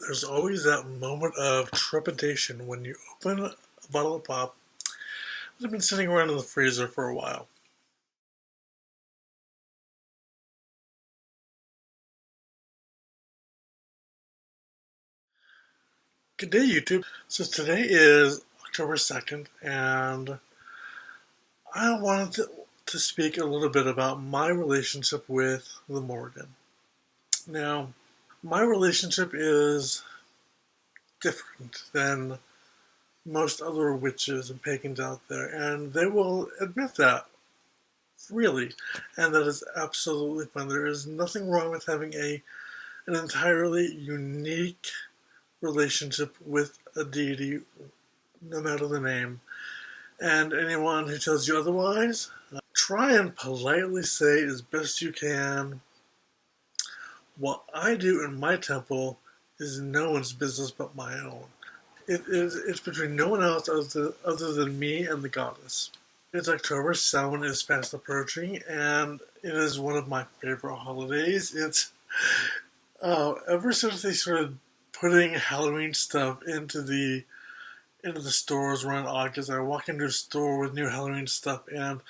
There's always that moment of trepidation when you open a bottle of pop that has been sitting around in the freezer for a while. Good day, YouTube. So today is October 2nd, and I wanted to speak a little bit about my relationship with the Morrigan. Now, my relationship is different than most other witches and pagans out there, and they will admit that, really, and that is absolutely fine. There is nothing wrong with having an entirely unique relationship with a deity, no matter the name. And anyone who tells you otherwise, try and politely say as best you can, what I do in my temple is no one's business but my own. It's between no one else other than me and the goddess. It's October, Samhain is fast approaching, and it is one of my favorite holidays. It's ever since they started putting Halloween stuff into the stores around August, I walk into a store with new Halloween stuff, and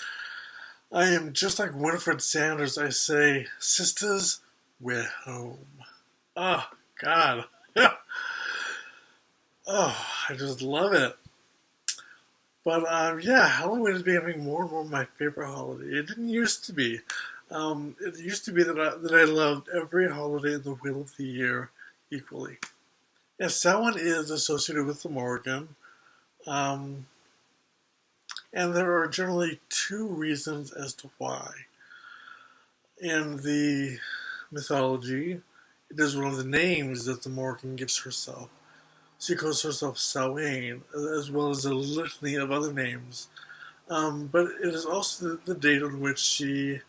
I am just like Winifred Sanders. I say, "Sisters, we're home." Oh God, oh, I just love it. But yeah, Halloween is becoming more and more my favorite holiday. It didn't used to be. It used to be that I loved every holiday in the wheel of the year equally. Yes, Samhain is associated with the Morrighan, um, and there are generally two reasons as to why. In the mythology, it is one of the names that the Morrighan gives herself. She calls herself Samhain, as well as a litany of other names. But it is also the date on which she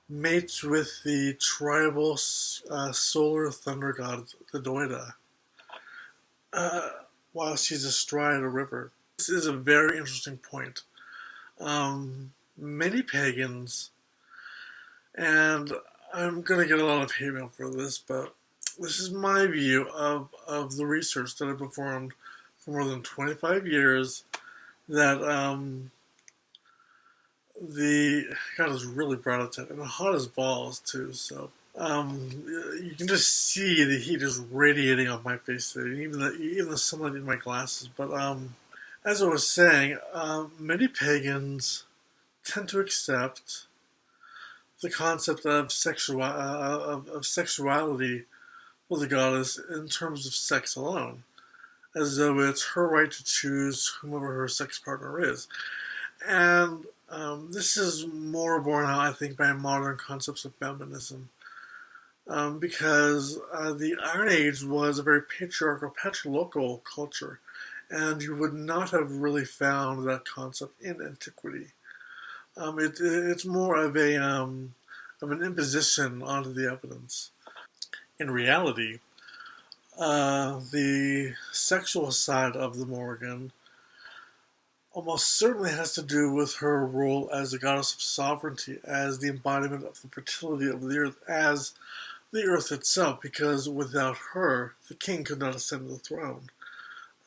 mates with the tribal solar thunder god, the Doida, uh, while she's astride a river. This is a very interesting point. Many pagans, and I'm going to get a lot of hate mail for this, but this is my view of the research that I've performed for more than 25 years, that the God is really bright outside and hot as balls too. So you can just see the heat is radiating off my face today, even the sunlight in my glasses. But as I was saying, many pagans tend to accept the concept of sexuality with the goddess in terms of sex alone, as though it's her right to choose whomever her sex partner is. And this is more borne out, I think, by modern concepts of feminism. Because the Iron Age was a very patriarchal, patrilocal culture, and you would not have really found that concept in antiquity. It's more of an imposition onto the evidence. In reality, the sexual side of the Morrigan almost certainly has to do with her role as the goddess of sovereignty, as the embodiment of the fertility of the earth, as the earth itself, because without her, the king could not ascend the throne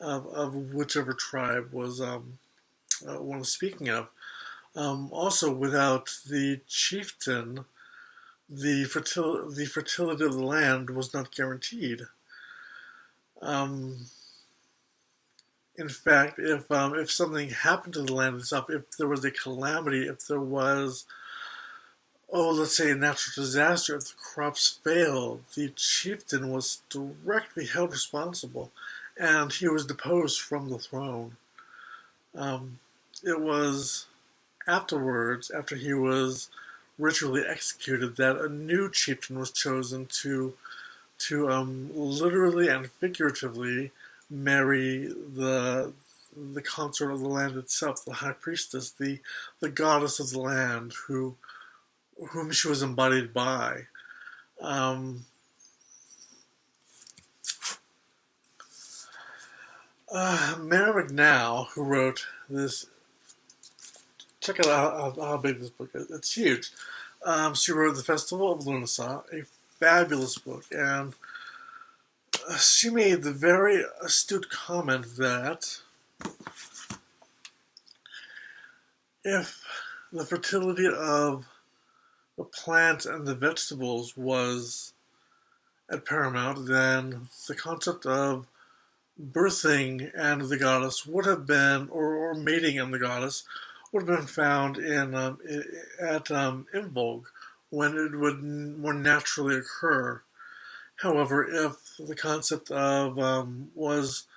of whichever tribe was one was speaking of. Also, without the chieftain, the fertility of the land was not guaranteed. In fact, if something happened to the land itself, if there was a calamity, if there was, let's say a natural disaster, if the crops failed, the chieftain was directly held responsible, and he was deposed from the throne. It was afterwards, after he was ritually executed, that a new chieftain was chosen to literally and figuratively marry the consort of the land itself, the high priestess, the goddess of the land, whom she was embodied by. Mary McNow, who wrote this, check out how big this book is. It's huge. She wrote The Festival of Lughnasadh, a fabulous book, and she made the very astute comment that if the fertility of the plants and the vegetables was at paramount, then the concept of birthing and the goddess would have been, or mating and the goddess would have been found in vogue when it would more naturally occur. However, if the concept of was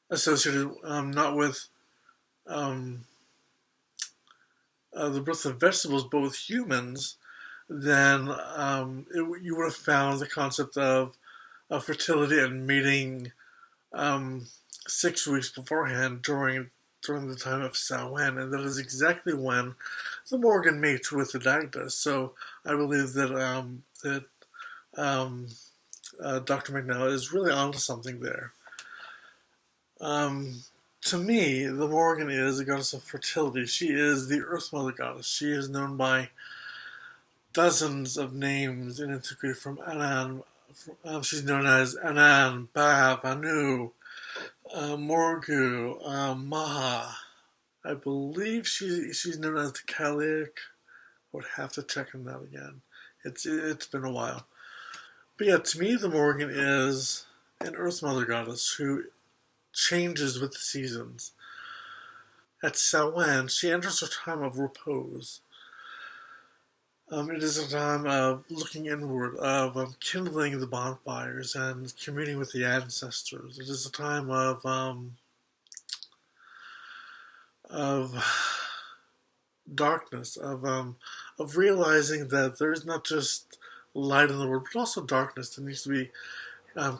associated not with um, the birth of vegetables, but with humans, then you would have found the concept of fertility and mating um, 6 weeks beforehand during the time of Samhain, and that is exactly when the Morrigan mates with the Dagda. So I believe that Dr. McNally is really onto something there. Um, to me, the Morrigan is a goddess of fertility. She is the Earth Mother goddess. She is known by dozens of names in antiquity from Anan. She's known as Anan, Ba, Vanu, Morgu, Maha. I believe she's known as the Kalik. I would have to check on that again. It's been a while. But yeah, to me, the Morrigan is an Earth Mother goddess who changes with the seasons. At Samhain, she enters her time of repose. It is a time of looking inward, of kindling the bonfires and communing with the ancestors. It is a time of darkness, of realizing that there is not just light in the world, but also darkness that needs to be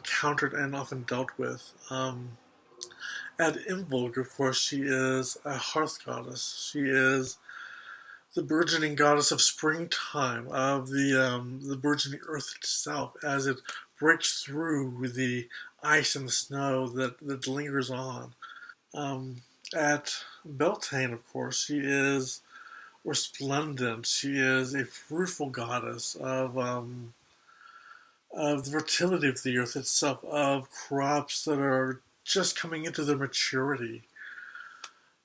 countered and often dealt with. At Imbolg, of course, she is a hearth goddess. She is the burgeoning goddess of springtime, of the burgeoning earth itself, as it breaks through the ice and the snow that lingers on. At Beltane, of course, she is resplendent. She is a fruitful goddess of the fertility of the earth itself, of crops that are just coming into their maturity.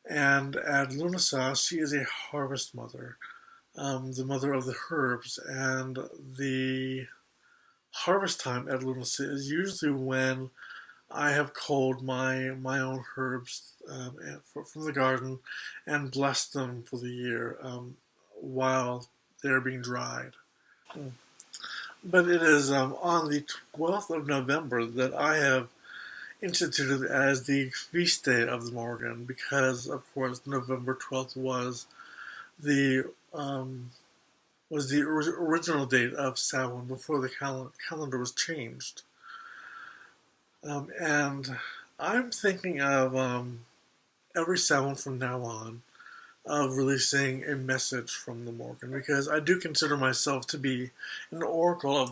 And at Lunasaw, she is a harvest mother, the mother of the herbs, and the harvest time at Lunacy is usually when I have culled my own herbs from the garden and blessed them for the year while they're being dried. But it is on the 12th of November that I have instituted as the feast day of the Morrigan because, of course, November 12th the um, was the original date of Samhain before the calendar was changed. And I'm thinking of every Samhain from now on of releasing a message from the Morrigan because I do consider myself to be an oracle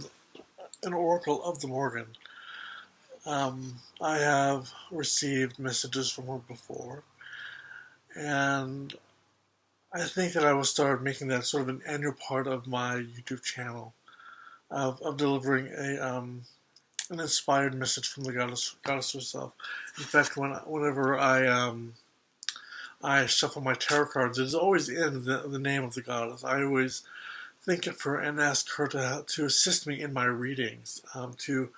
of the Morrigan. I have received messages from her before, and I think that I will start making that sort of an annual part of my YouTube channel of delivering an inspired message from the goddess herself. In fact, whenever I shuffle my tarot cards, it's always in the name of the goddess. I always think of her and ask her to assist me in my readings, to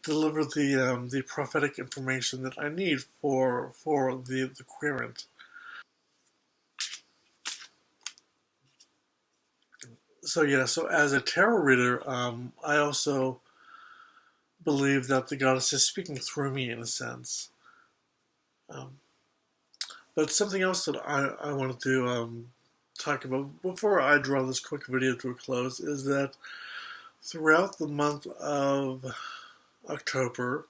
deliver the prophetic information that I need for the querent. So yeah, so as a tarot reader, I also believe that the goddess is speaking through me in a sense. Um, but something else that I wanted to talk about before I draw this quick video to a close is that throughout the month of October,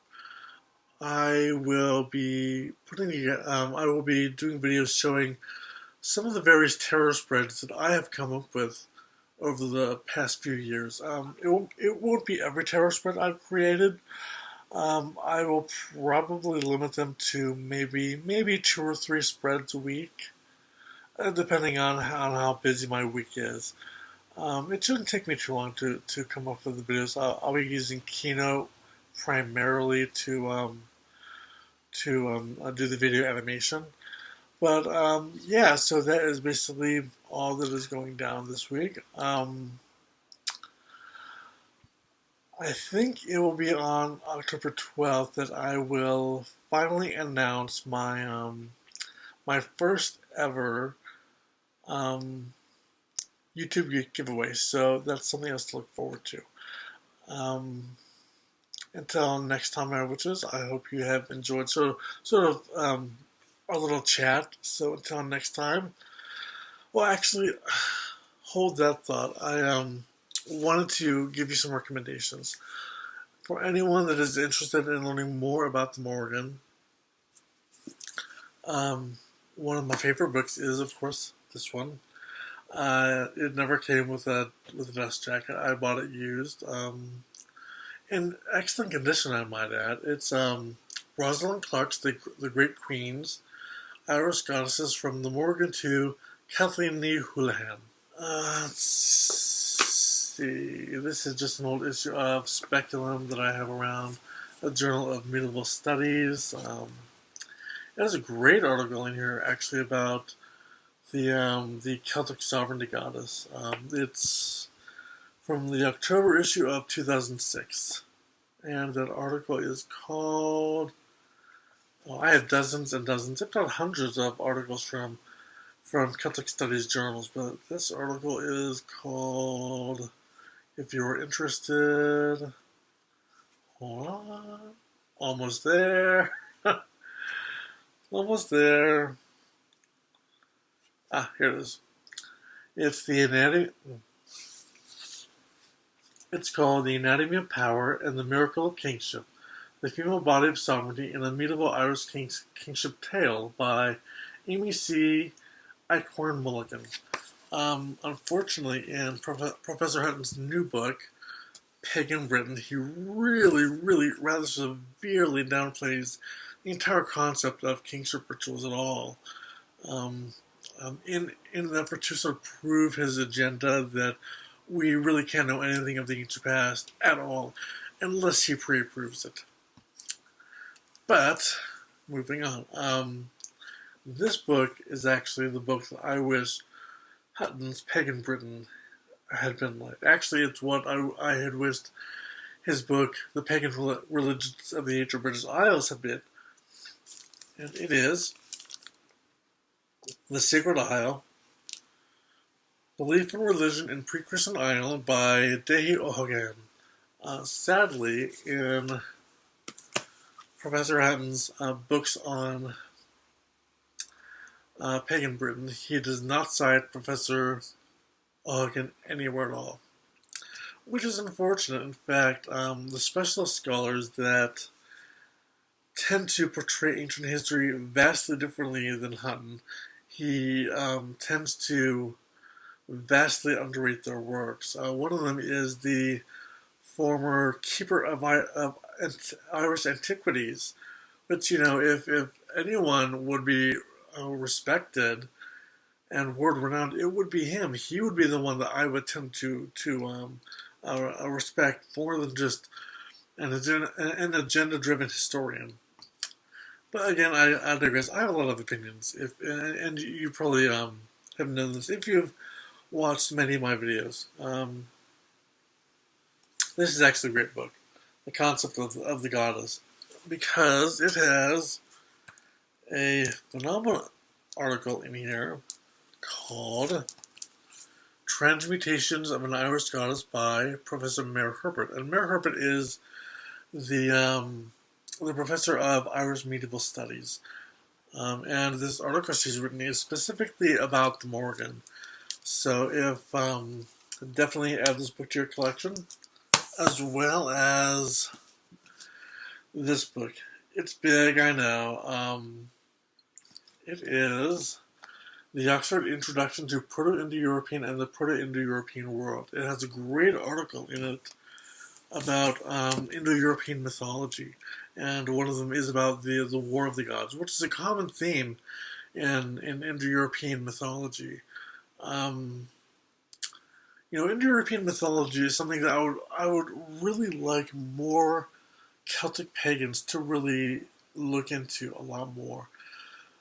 I will be I will be doing videos showing some of the various tarot spreads that I have come up with over the past few years. It won't be every tarot spread I've created. I will probably limit them to maybe 2 or 3 spreads a week, depending on how busy my week is. It shouldn't take me too long to come up with the videos. I'll be using Keynote primarily to do the video animation. But yeah, so that is basically all that is going down this week. I think it will be on October 12th that I will finally announce my first ever um, YouTube giveaway. So that's something else to look forward to. Um, until next time, my witches, I hope you have enjoyed our little chat. So until next time. Well, actually, hold that thought. I wanted to give you some recommendations for anyone that is interested in learning more about the Morrighan. One of my favorite books is, of course, this one. It never came with a dust jacket. I bought it used, in excellent condition, I might add. It's Rosalind Clark's The Great Queens, Irish Goddesses from the Morrighan to Kathleen Ni Houlihan. Let's see. This is just an old issue of Speculum that I have around, a Journal of Medieval Studies. There's a great article in here, actually, about the Celtic sovereignty goddess. It's from the October issue of 2006, and that article is called. Oh, I have dozens and dozens, if not hundreds, of articles from Celtic Studies journals, but this article is called. If you're interested, hold on, almost there. Almost there. Ah, here it is. It's the anatomy. It's called The Anatomy of Power and the Miracle of Kingship: The Female Body of Sovereignty in a Medieval Irish Kingship Tale by Amy C. Eichhorn Mulligan. Unfortunately, in Professor Hutton's new book, Pagan Britain, he really, really rather severely downplays the entire concept of kingship rituals at all. In an effort to sort of prove his agenda that we really can't know anything of the ancient past at all unless he pre-approves it. But, moving on. This book is actually the book that I wish Hutton's Pagan Britain had been like. Actually, it's what I had wished his book, The Pagan Religions of the Ancient British Isles, had been. And it is The Sacred Isle, Belief and Religion in Pre-Christian Ireland by Dehi O'Hagan. Sadly, in Professor Hutton's books on Pagan Britain, he does not cite Professor O'Hagan anywhere at all, which is unfortunate. In fact, the specialist scholars that tend to portray ancient history vastly differently than Hutton, he tends to vastly underrate their works. One of them is the former keeper of Irish antiquities, which, if anyone would be respected and world-renowned, it would be him. He would be the one that I would tend to respect more than just an agenda-driven historian. But again, I digress. I have a lot of opinions, and you probably have known this if you've watched many of my videos. This is actually a great book, The Concept of the Goddess, because it has a phenomenal article in here called Transmutations of an Irish Goddess by Professor Mary Herbert. And Mary Herbert is the professor of Irish Medieval Studies. And this article she's written is specifically about the Morrighan. So if definitely add this book to your collection, as well as this book. It's big, I know. It is The Oxford Introduction to Proto-Indo-European and the Proto-Indo-European World. It has a great article in it about Indo-European mythology, and one of them is about the War of the Gods, which is a common theme in Indo-European mythology. Indo-European mythology is something that I would really like more Celtic pagans to really look into a lot more.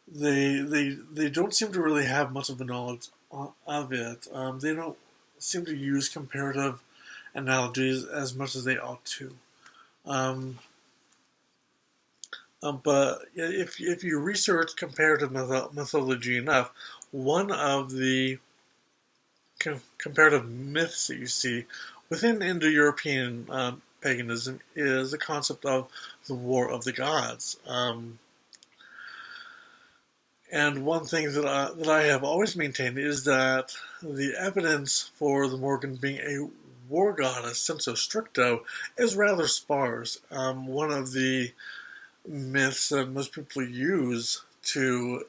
They don't seem to really have much of a knowledge of it. They don't seem to use comparative analogies as much as they ought to. But if you research comparative mythology enough, one of the comparative myths that you see within Indo-European paganism is the concept of the War of the Gods. And one thing that I have always maintained is that the evidence for the Morrigan being a war goddess, sensu stricto, is rather sparse. One of the myths that most people use to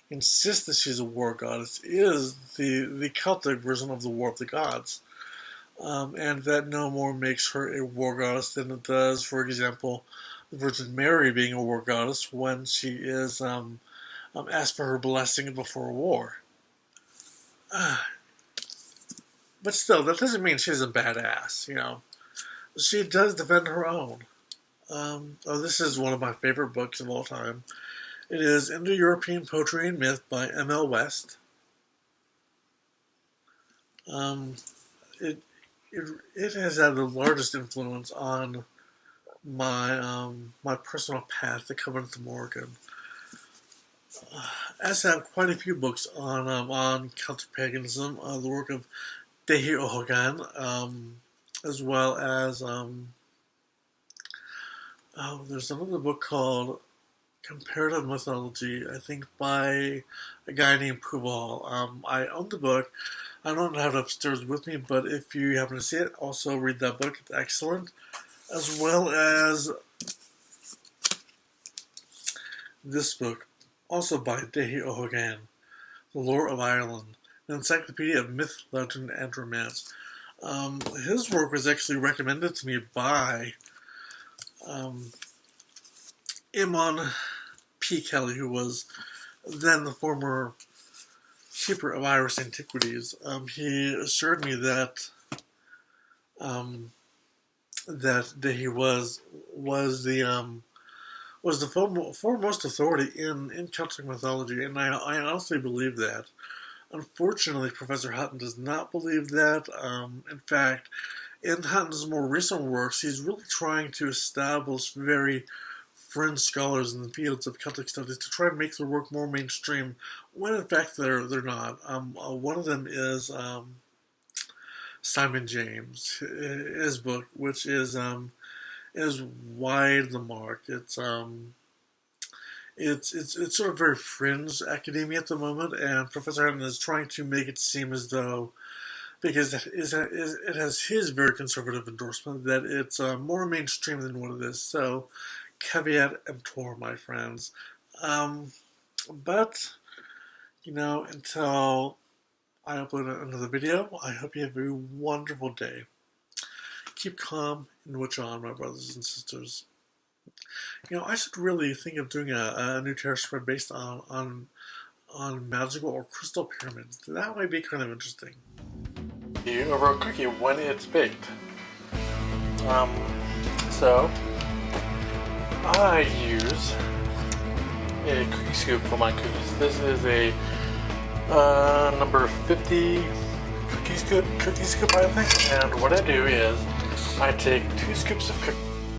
insist that she's a war goddess is the Celtic version of the War of the Gods. And that no more makes her a war goddess than it does, for example, the Virgin Mary being a war goddess when she is asked for her blessing before a war. But still, that doesn't mean she's a badass, you know. She does defend her own. This is one of my favorite books of all time. It is Indo-European Poetry and Myth by M.L. West. It has had the largest influence on my my personal path to coming to Morrighan. As have quite a few books on Celtic paganism, the work of Morrighan, as well as there's another book called Comparative Mythology, I think by a guy named Puval. I own the book. I don't have it upstairs with me, but if you happen to see it, also read that book. It's excellent. As well as this book, also by Morrighan, The Lore of Ireland, an encyclopedia of myth, legend, and romance. His work was actually recommended to me by Imon P. Kelly, who was then the former keeper of Irish antiquities. He assured me that he was the foremost authority in Celtic mythology, and I honestly believe that. Unfortunately, Professor Hutton does not believe that. In fact, in Hutton's more recent works, he's really trying to establish very fringe scholars in the fields of Celtic studies to try and make their work more mainstream, when in fact they're not. One of them is Simon James, his book, which is wide the mark. It's sort of very fringe academia at the moment, and Professor Hutton is trying to make it seem as though, because it has his very conservative endorsement, that it's more mainstream than what it is. So, caveat emptor, my friends. But, you know, until I upload another video, I hope you have a wonderful day. Keep calm and watch on, my brothers and sisters. You know, I should really think of doing a new tarot spread based on magical or crystal pyramids. That might be kind of interesting. Over a cookie when it's baked. So I use a cookie scoop for my cookies. This is a number 50 cookie scoop, I think. And what I do is I take 2 scoops of cookies.